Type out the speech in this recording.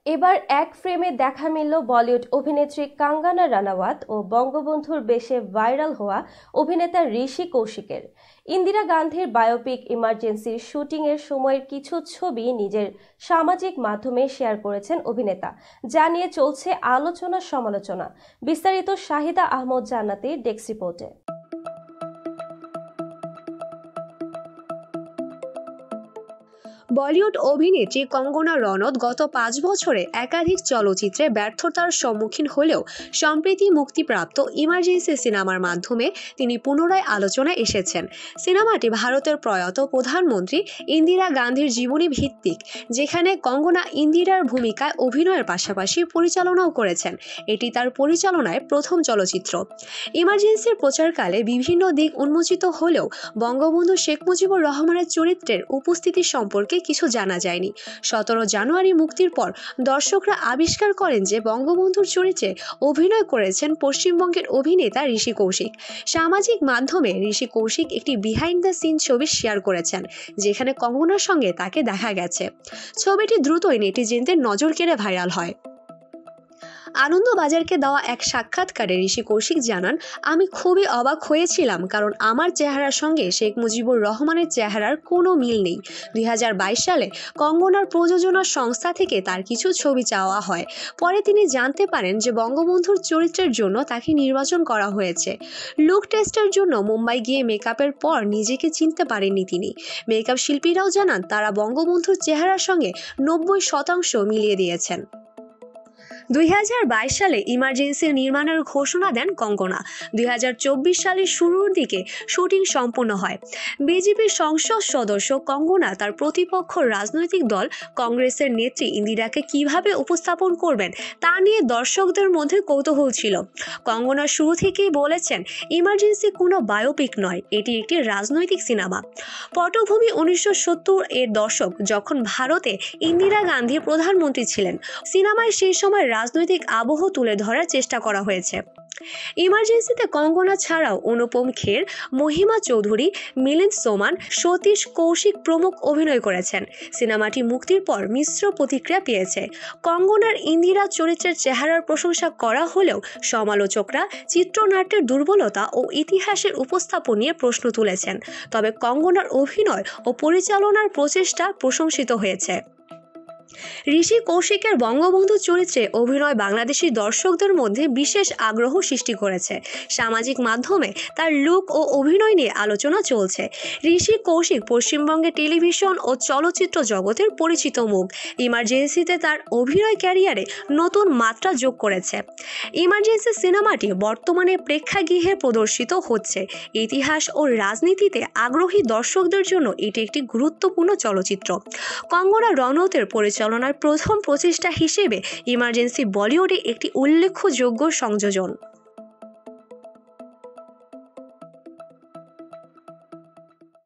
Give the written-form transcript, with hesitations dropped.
এবার এক ফ্রেমে দেখা মিলল বলিউড অভিনেত্রী কাঙ্গনা রানাওয়াত ও বঙ্গবন্ধুর বেশে ভাইরাল হওয়া অভিনেতা ঋষি কৌশিকের। ইন্দিরা গান্ধীর বায়োপিক ইমার্জেন্সির শুটিংয়ের সময়ের কিছু ছবি নিজের সামাজিক মাধ্যমে শেয়ার করেছেন অভিনেতা, যা নিয়ে চলছে আলোচনা সমালোচনা। বিস্তারিত শাহিদা আহমদ জান্নাতীর ডেস্ক রিপোর্টে। বলিউড অভিনেত্রী কঙ্গনা রনৌত গত 5 বছরে একাধিক চলচ্চিত্রে ব্যর্থতার সম্মুখীন হলেও সম্প্রতি মুক্তিপ্রাপ্ত ইমার্জেন্সি সিনেমার মাধ্যমে তিনি পুনরায় আলোচনায় এসেছেন। সিনেমাটি ভারতের প্রয়াত প্রধানমন্ত্রী ইন্দিরা গান্ধীর জীবনী ভিত্তিক, যেখানে কঙ্গনা ইন্দিরার ভূমিকায় অভিনয়ের পাশাপাশি পরিচালনাও করেছেন। এটি তার পরিচালনায় প্রথম চলচ্চিত্র। ইমার্জেন্সির প্রচারকালে বিভিন্ন দিক উন্মোচিত হলেও বঙ্গবন্ধু শেখ মুজিবুর রহমানের চরিত্রের উপস্থিতি সম্পর্কে কিছু জানা যায়নি। 17 জানুয়ারি মুক্তির পর দর্শকরা আবিষ্কার করেন যে বঙ্গবন্ধুর চরিত্রে অভিনয় করেছেন পশ্চিমবঙ্গের অভিনেতা ঋষি কৌশিক। সামাজিক মাধ্যমে ঋষি কৌশিক একটি বিহাইন্ড দ্য সিন ছবি শেয়ার করেছেন, যেখানে কঙ্গনার সঙ্গে তাকে দেখা গেছে। ছবিটি দ্রুতই নেটিজেনদের নজর কেড়ে ভাইরাল হয়। আনন্দবাজারকে দেওয়া এক সাক্ষাৎকারে ঋষি কৌশিক জানান, আমি খুবই অবাক হয়েছিলাম, কারণ আমার চেহারার সঙ্গে শেখ মুজিবুর রহমানের চেহারার কোনো মিল নেই। 2022 সালে কঙ্গনার প্রযোজনা সংস্থা থেকে তার কিছু ছবি চাওয়া হয়। পরে তিনি জানতে পারেন যে বঙ্গবন্ধুর চরিত্রের জন্য তাকে নির্বাচন করা হয়েছে। লুক টেস্টের জন্য মুম্বাই গিয়ে মেকআপের পর নিজেকে চিনতে পারেননি তিনি। মেকআপ শিল্পীরাও জানান তারা বঙ্গবন্ধুর চেহারার সঙ্গে 90% মিলিয়ে দিয়েছেন। 2022 সালে ইমার্জেন্সি নির্মাণের ঘোষণা দেন কঙ্গনা। 2024 সালের শুরুর দিকে শুটিং সম্পন্ন হয়। বিজেপির সংসদ সদস্য কঙ্গনা তার প্রতিপক্ষ রাজনৈতিক দল কংগ্রেসের নেত্রী ইন্দিরাকে কিভাবে উপস্থাপন করবেন তা নিয়ে দর্শকদের মধ্যে কৌতূহল ছিল। কঙ্গনা শুরু থেকেই বলেছেন, ইমার্জেন্সি কোনো বায়োপিক নয়, এটি একটি রাজনৈতিক সিনেমা। পটভূমি 1970 এর দশক, যখন ভারতে ইন্দিরা গান্ধী প্রধানমন্ত্রী ছিলেন। সিনেমায় সেই সময় রাজনৈতিক আবহ তুলে ধরার চেষ্টা করা হয়েছে। ইমার্জেন্সিতে কঙ্গনা ছাড়াও অনুপম খের, মহিমা চৌধুরী, মিলিন্দ সোমান, সতীশ কৌশিক প্রমুখ অভিনয় করেছেন। সিনেমাটি মুক্তির পর মিশ্র প্রতিক্রিয়া পেয়েছে। কঙ্গনার ইন্দিরা চরিত্রের চেহারার প্রশংসা করা হলেও সমালোচকরা চিত্রনাট্যের দুর্বলতা ও ইতিহাসের উপস্থাপন নিয়ে প্রশ্ন তুলেছেন। তবে কঙ্গনার অভিনয় ও পরিচালনার প্রচেষ্টা প্রশংসিত হয়েছে। ঋষি কৌশিকের বঙ্গবন্ধু চরিত্রে অভিনয় বাংলাদেশি দর্শকদের মধ্যে বিশেষ আগ্রহ সৃষ্টি করেছে। সামাজিক মাধ্যমে তার লুক ও অভিনয় নিয়ে আলোচনা চলছে। ঋষি কৌশিক পশ্চিমবঙ্গের টেলিভিশন ও চলচ্চিত্র জগতের পরিচিত মুখ। ইমার্জেন্সিতে তার অভিনয় ক্যারিয়ারে নতুন মাত্রা যোগ করেছে। ইমার্জেন্সি সিনেমাটি বর্তমানে প্রেক্ষাগৃহে প্রদর্শিত হচ্ছে। ইতিহাস ও রাজনীতিতে আগ্রহী দর্শকদের জন্য এটি একটি গুরুত্বপূর্ণ চলচ্চিত্র। কঙ্গনা রনৌতের পরিচালনার প্রথম প্রচেষ্টা হিসেবে ইমার্জেন্সি বলিউডে একটি উল্লেখযোগ্য সংযোজন।